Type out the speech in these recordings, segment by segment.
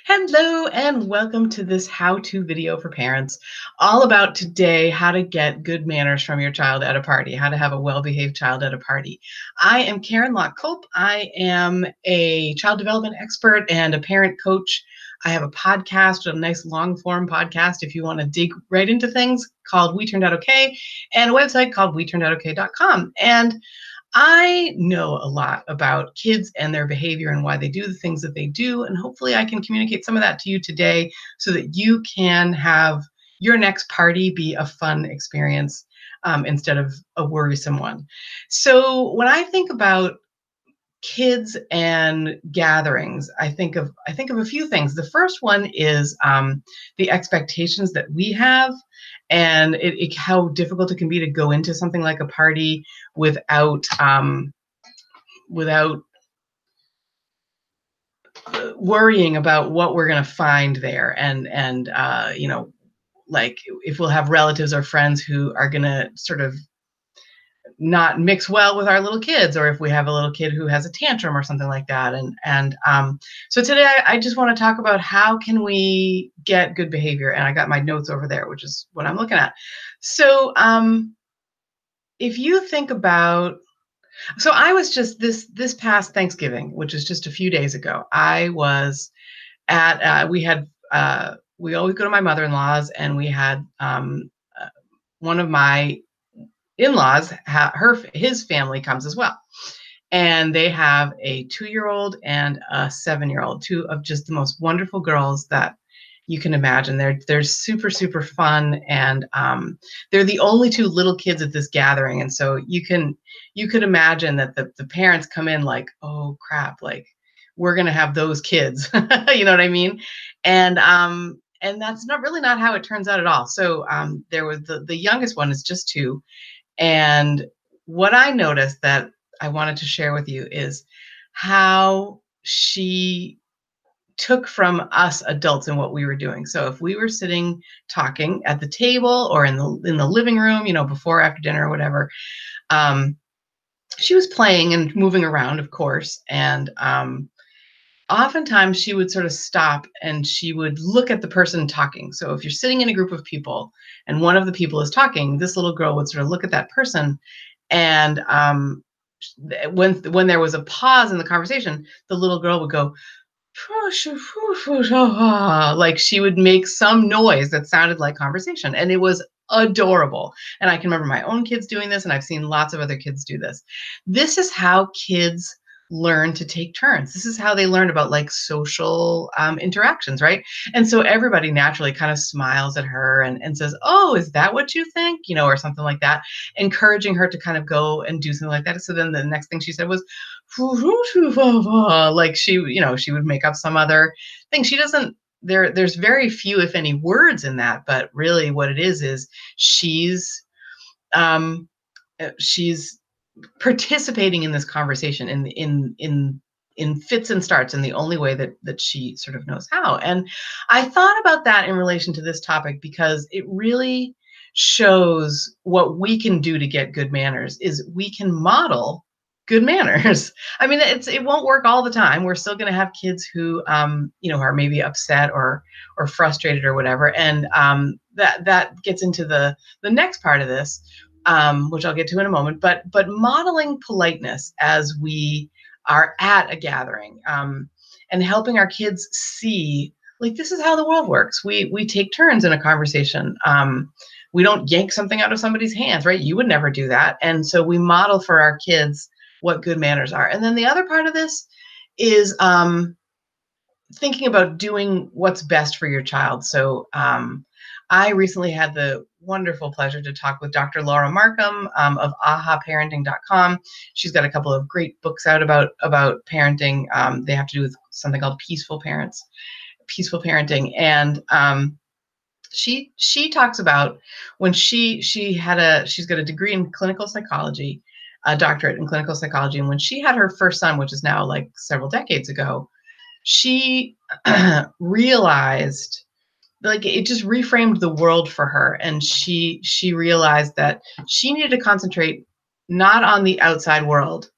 Hello and welcome to this how-to video for parents, all about today how to get good manners from your child at a party, how to have a well-behaved child at a party. I am Karen Locke-Cope. I am a child development expert and a parent coach. I have a podcast, a nice long-form podcast if you want to dig right into things, called We Turned Out Okay, and a website called WeTurnedOutOK.com. And I know a lot about kids and their behavior and why they do the things that they do. And hopefully I can communicate some of that to you today so that you can have your next party be a fun experience instead of a worrisome one. So when I think about kids and gatherings, I think of a few things. The first one is the expectations that we have, and how difficult it can be to go into something like a party without without worrying about what we're going to find there, and like if we'll have relatives or friends who are going to sort of not mix well with our little kids, or if we have a little kid who has a tantrum or something like that. So today I just want to talk about how can we get good behavior, and I got my notes over there, which is what I'm looking at. So if you think about, so I was just this past Thanksgiving, which is just a few days ago, I was at we always go to my mother-in-law's, and we had one of my in-laws, his family comes as well, and they have a 2-year-old and a 7-year-old, two of just the most wonderful girls that you can imagine. They're super fun, and they're the only two little kids at this gathering, and so you could imagine that the parents come in like, oh crap, like we're gonna have those kids. You know what I mean? And that's not how it turns out at all. So there was the youngest one is just 2. And what I noticed that I wanted to share with you is how she took from us adults and what we were doing. So if we were sitting talking at the table or in the living room, before or after dinner or whatever, she was playing and moving around, of course, and oftentimes she would sort of stop and she would look at the person talking. So if you're sitting in a group of people and one of the people is talking, this little girl would sort of look at that person, and when there was a pause in the conversation, the little girl would go, like she would make some noise that sounded like conversation, and it was adorable. And I can remember my own kids doing this, and I've seen lots of other kids do this. This is how kids learn to take turns. This is how they learn about like social interactions, right? And so everybody naturally kind of smiles at her and says, oh, is that what you think? Or something like that, encouraging her to kind of go and do something like that. So then the next thing she said was, like she would make up some other thing. She doesn't, there's very few, if any, words in that, but really what it is she's participating in this conversation in fits and starts in the only way that she sort of knows how. And I thought about that in relation to this topic because it really shows what we can do to get good manners is we can model good manners. I mean, it won't work all the time. We're still going to have kids who are maybe upset or frustrated or whatever, and that gets into the next part of this, which I'll get to in a moment, but modeling politeness as we are at a gathering, and helping our kids see, like, this is how the world works. We take turns in a conversation. We don't yank something out of somebody's hands, right? You would never do that. And so we model for our kids what good manners are. And then the other part of this is thinking about doing what's best for your child. So I recently had the wonderful pleasure to talk with Dr. Laura Markham of ahaparenting.com. She's got a couple of great books out about parenting. They have to do with something called peaceful parenting. And she talks about when she's got a degree in clinical psychology, a doctorate in clinical psychology. And when she had her first son, which is now like several decades ago, she realized, like, it just reframed the world for her. And she realized that she needed to concentrate not on the outside world,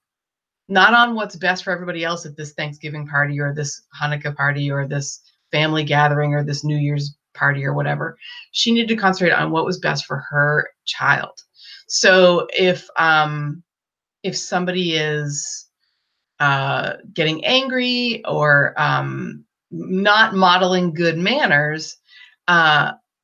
not on what's best for everybody else at this Thanksgiving party or this Hanukkah party or this family gathering or this New Year's party or whatever. She needed to concentrate on what was best for her child. So if somebody is getting angry or not modeling good manners,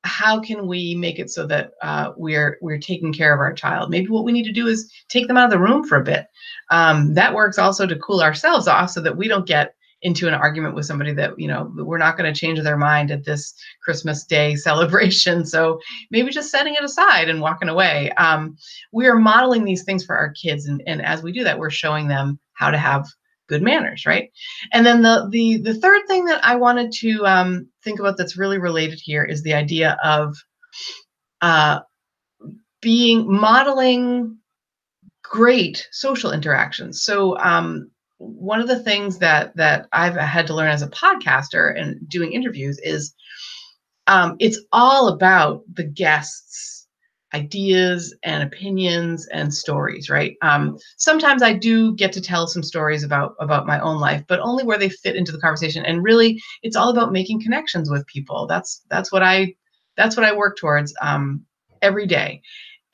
how can we make it so that we're taking care of our child? Maybe what we need to do is take them out of the room for a bit. That works also to cool ourselves off so that we don't get into an argument with somebody that, you know, we're not going to change their mind at this Christmas Day celebration. So maybe just setting it aside and walking away. We are modeling these things for our kids. And as we do that, we're showing them how to have good manners, right? And then the third thing that I wanted to think about that's really related here is the idea of modeling great social interactions. So one of the things that I've had to learn as a podcaster and doing interviews is it's all about the guests' ideas and opinions and stories, right? Sometimes I do get to tell some stories about my own life, but only where they fit into the conversation. And really, it's all about making connections with people. That's what I work towards every day.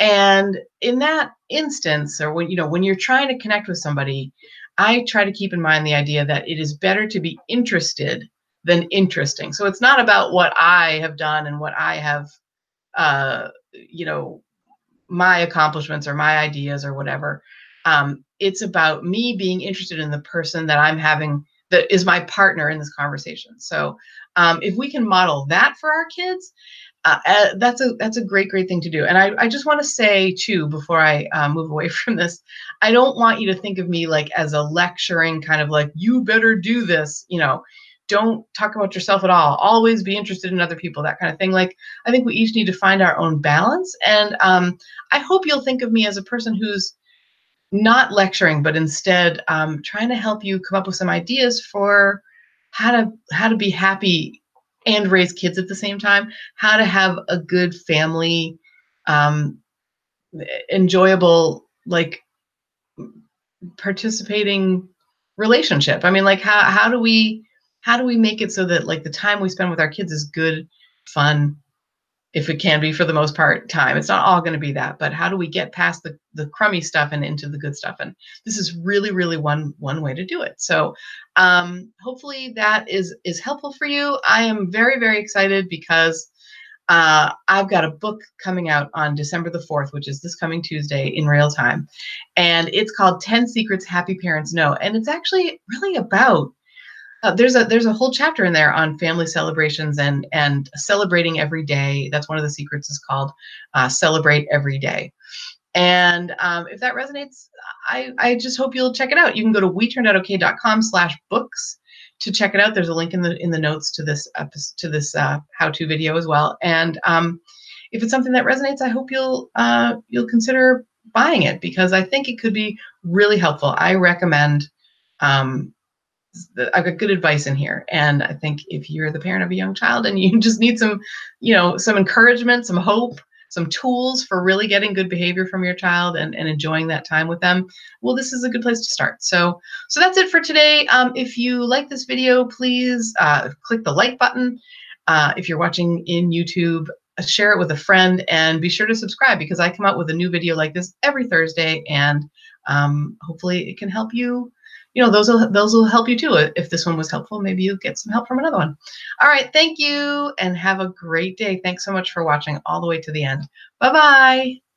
And in that instance, or when you're trying to connect with somebody, I try to keep in mind the idea that it is better to be interested than interesting. So it's not about what I have done and what I have my accomplishments or my ideas or whatever. It's about me being interested in the person that I'm having, that is my partner in this conversation. So if we can model that for our kids, that's a great thing to do. And I just want to say too, before I move away from this, I don't want you to think of me like as a lecturing kind of like, you better do this, don't talk about yourself at all. Always be interested in other people, that kind of thing. Like, I think we each need to find our own balance. And I hope you'll think of me as a person who's not lecturing, but instead trying to help you come up with some ideas for how to be happy and raise kids at the same time, how to have a good family, enjoyable, like, participating relationship. I mean, like, how do we make it so that, like, the time we spend with our kids is good, fun, if it can be for the most part time. It's not all going to be that, but how do we get past the crummy stuff and into the good stuff? And this is really one way to do it. So hopefully that is helpful for you. I am very excited because I've got a book coming out on December the 4th, which is this coming Tuesday, in real time. And it's called 10 Secrets Happy Parents Know. And it's actually really about there's a whole chapter in there on family celebrations and celebrating every day. That's one of the secrets, is called Celebrate Every Day. And if that resonates, I just hope you'll check it out. You can go to WeTurnedOutOK.com/books to check it out. There's a link in the notes to this how-to video as well. And if it's something that resonates, I hope you'll consider buying it, because I think it could be really helpful. I recommend. I've got good advice in here. And I think if you're the parent of a young child and you just need some encouragement, some hope, some tools for really getting good behavior from your child and enjoying that time with them, well, this is a good place to start. So that's it for today. If you like this video, please click the like button. If you're watching in YouTube, share it with a friend, and be sure to subscribe, because I come out with a new video like this every Thursday, and hopefully it can help you. Those will help you too. If this one was helpful, maybe you'll get some help from another one. All right, thank you, and have a great day. Thanks so much for watching all the way to the end. Bye-bye.